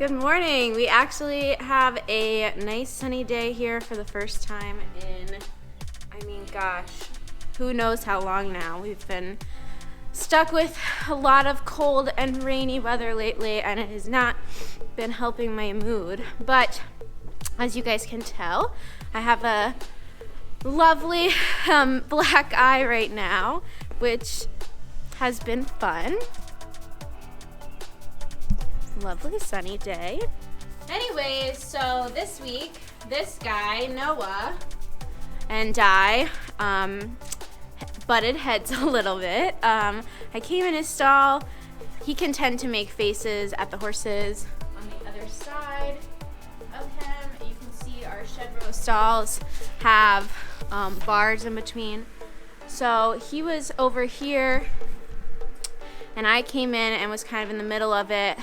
Good morning. We actually have a nice sunny day here for the first time in, gosh, who knows how long now. We've been stuck with a lot of cold and rainy weather lately, and it has not been helping my mood. But as you guys can tell, I have a lovely black eye right now, which has been fun. Lovely sunny day. Anyways, so this week, this guy, Noah, and I butted heads a little bit. I came in his stall. He can tend to make faces at the horses. On the other side of him, you can see our shed row stalls have bars in between. So he was over here, and I came in and was kind of in the middle of it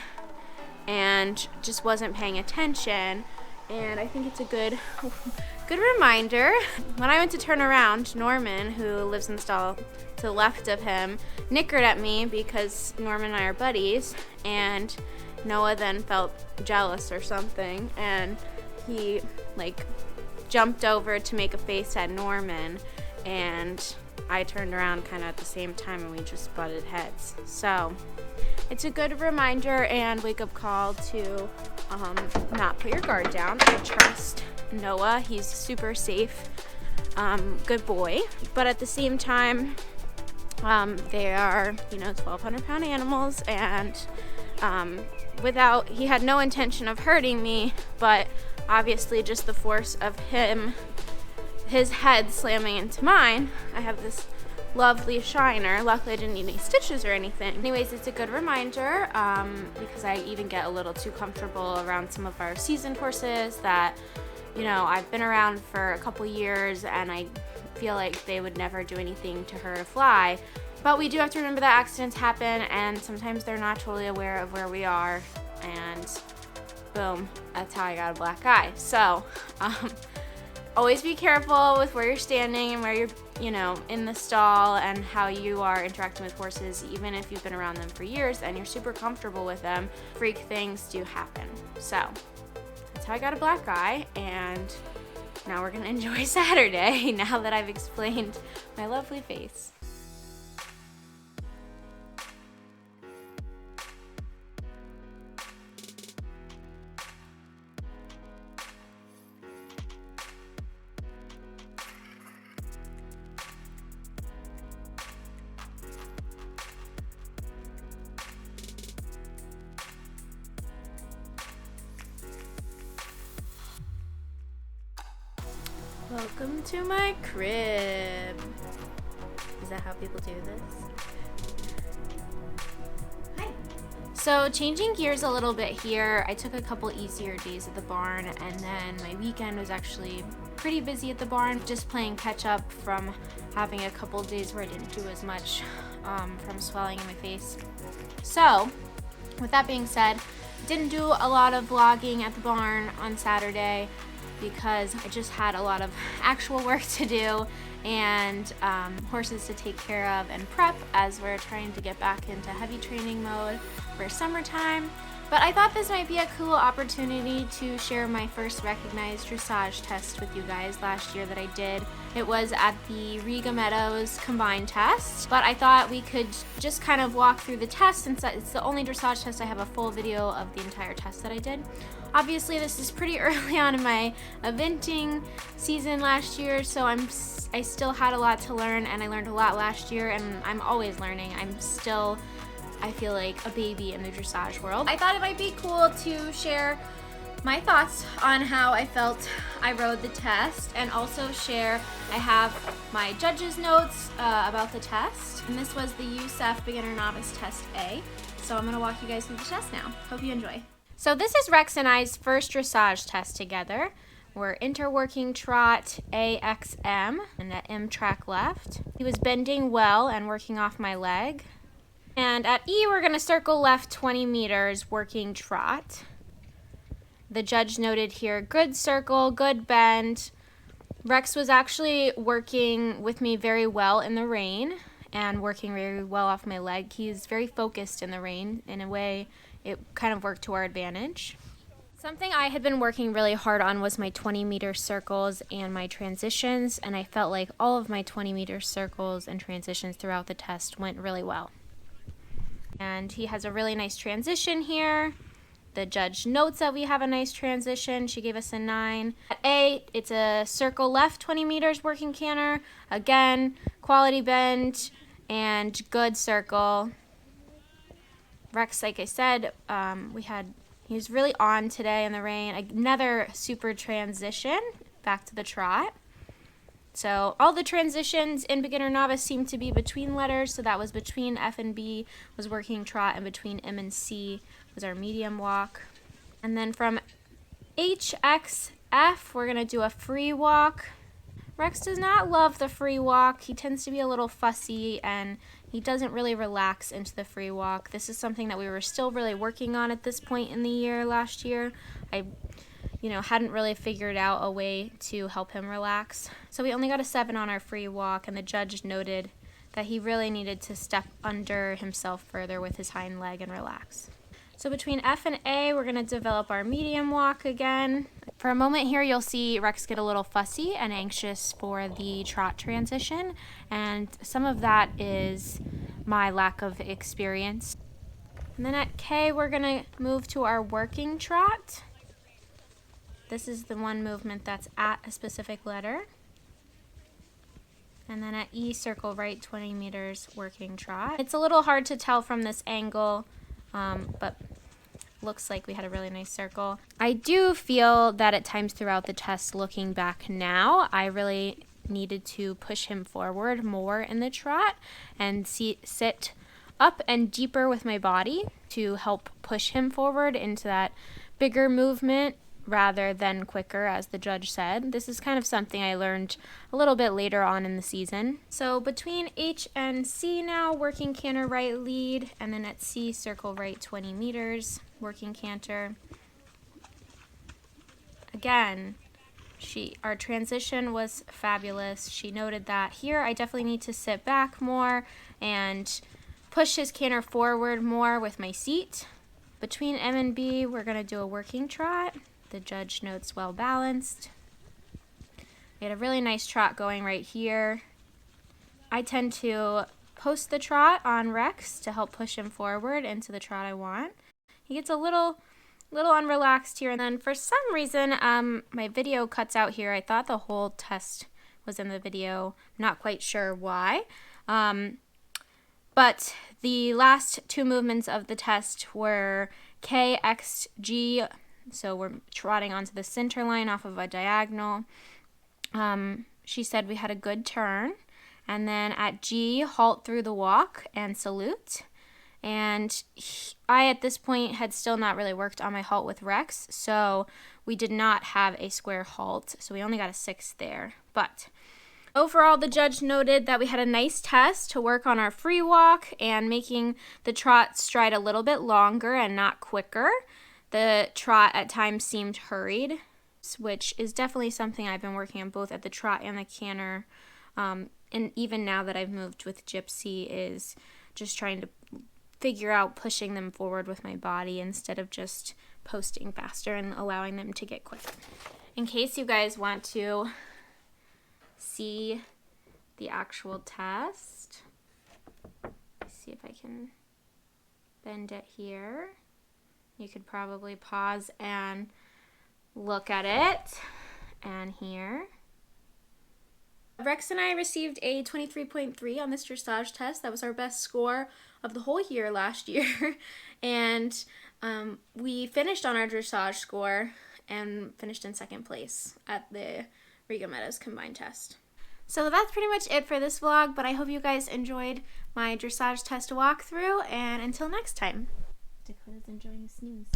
and just wasn't paying attention. And I think it's a good reminder. When I went to turn around, Norman, who lives in the stall to the left of him, nickered at me because Norman and I are buddies, and Noah then felt jealous or something, and he jumped over to make a face at Norman, and I turned around kind of at the same time, and we just butted heads. So it's a good reminder and wake-up call to not put your guard down. I trust Noah. He's super safe, good boy. But at the same time, they are, 1,200-pound animals, and he had no intention of hurting me, but obviously just the force of his head slamming into mine. I have this lovely shiner. Luckily I didn't need any stitches or anything. Anyways, it's a good reminder because I even get a little too comfortable around some of our seasoned horses that, I've been around for a couple years, and I feel like they would never do anything to hurt a fly. But we do have to remember that accidents happen, and sometimes they're not totally aware of where we are, and boom, that's how I got a black eye. So always be careful with where you're standing and where you're, in the stall, and how you are interacting with horses. Even if you've been around them for years and you're super comfortable with them, freak things do happen. So that's how I got a black eye, and now we're gonna enjoy Saturday now that I've explained my lovely face. Welcome to my crib. Is that how people do this? Hi. So changing gears a little bit here, I took a couple easier days at the barn, and then my weekend was actually pretty busy at the barn, just playing catch up from having a couple days where I didn't do as much from swelling in my face. So with that being said, didn't do a lot of vlogging at the barn on Saturday, because I just had a lot of actual work to do and horses to take care of and prep as we're trying to get back into heavy training mode for summertime. But I thought this might be a cool opportunity to share my first recognized dressage test with you guys last year that I did. It was at the RIGA Meadows combined test, but I thought we could just kind of walk through the test, since it's the only dressage test I have a full video of the entire test that I did. Obviously this is pretty early on in my eventing season last year, so I still had a lot to learn, and I learned a lot last year, and I'm always learning. I feel like a baby in the dressage world. I thought it might be cool to share my thoughts on how I felt I rode the test, and also share, I have my judge's notes about the test, and this was the USEF Beginner Novice Test A. So I'm gonna walk you guys through the test now. Hope you enjoy. So this is Rex and I's first dressage test together. We're interworking trot AXM and the M track left. He was bending well and working off my leg. And at E, we're gonna circle left 20 meters, working trot. The judge noted here, good circle, good bend. Rex was actually working with me very well in the rein and working very well off my leg. He's very focused in the rein. In a way, it kind of worked to our advantage. Something I had been working really hard on was my 20-meter circles and my transitions, and I felt like all of my 20-meter circles and transitions throughout the test went really well. And he has a really nice transition here. The judge notes that we have a nice transition. She gave us a 9. At A, it's a circle left 20 meters working canter. Again, quality bend and good circle. Rex, like I said, he was really on today in the rein. Another super transition back to the trot. So all the transitions in beginner novice seem to be between letters. So that was between F and B was working trot, and between M and C was our medium walk. And then from H, X, F, we're going to do a free walk. Rex does not love the free walk. He tends to be a little fussy, and he doesn't really relax into the free walk. This is something that we were still really working on at this point in the year last year. I hadn't really figured out a way to help him relax. So we only got a 7 on our free walk, and the judge noted that he really needed to step under himself further with his hind leg and relax. So between F and A, we're going to develop our medium walk again. For a moment here, you'll see Rex get a little fussy and anxious for the trot transition, and some of that is my lack of experience. And then at K, we're going to move to our working trot. This is the one movement that's at a specific letter. And then at E, circle right 20 meters working trot. It's a little hard to tell from this angle, but looks like we had a really nice circle. I do feel that at times throughout the test, looking back now, I really needed to push him forward more in the trot and sit up and deeper with my body to help push him forward into that bigger movement rather than quicker, as the judge said. This is kind of something I learned a little bit later on in the season. So between H and C now, working canter right lead, and then at C, circle right 20 meters, working canter. Again, our transition was fabulous. She noted that here I definitely need to sit back more and push his canter forward more with my seat. Between M and B, we're going to do a working trot. The judge notes well balanced. We had a really nice trot going right here. I tend to post the trot on Rex to help push him forward into the trot I want. He gets a little unrelaxed here, and then for some reason my video cuts out here. I thought the whole test was in the video. Not quite sure why. But the last 2 movements of the test were K, X, G. So we're trotting onto the center line off of a diagonal. She said we had a good turn. And then at G, halt through the walk and salute. And I, at this point, had still not really worked on my halt with Rex, so we did not have a square halt. So we only got a 6 there. But overall, the judge noted that we had a nice test to work on our free walk and making the trot stride a little bit longer and not quicker. The trot at times seemed hurried, which is definitely something I've been working on both at the trot and the canter. And even now that I've moved with Gypsy, is just trying to figure out pushing them forward with my body instead of just posting faster and allowing them to get quick. In case you guys want to see the actual test, let's see if I can bend it here. You could probably pause and look at it. And here. Rex and I received a 23.3 on this dressage test. That was our best score of the whole year last year. And we finished on our dressage score and finished in 2nd place at the RIGA Meadows combined test. So that's pretty much it for this vlog, but I hope you guys enjoyed my dressage test walkthrough, and until next time. Dakota's enjoying a snooze.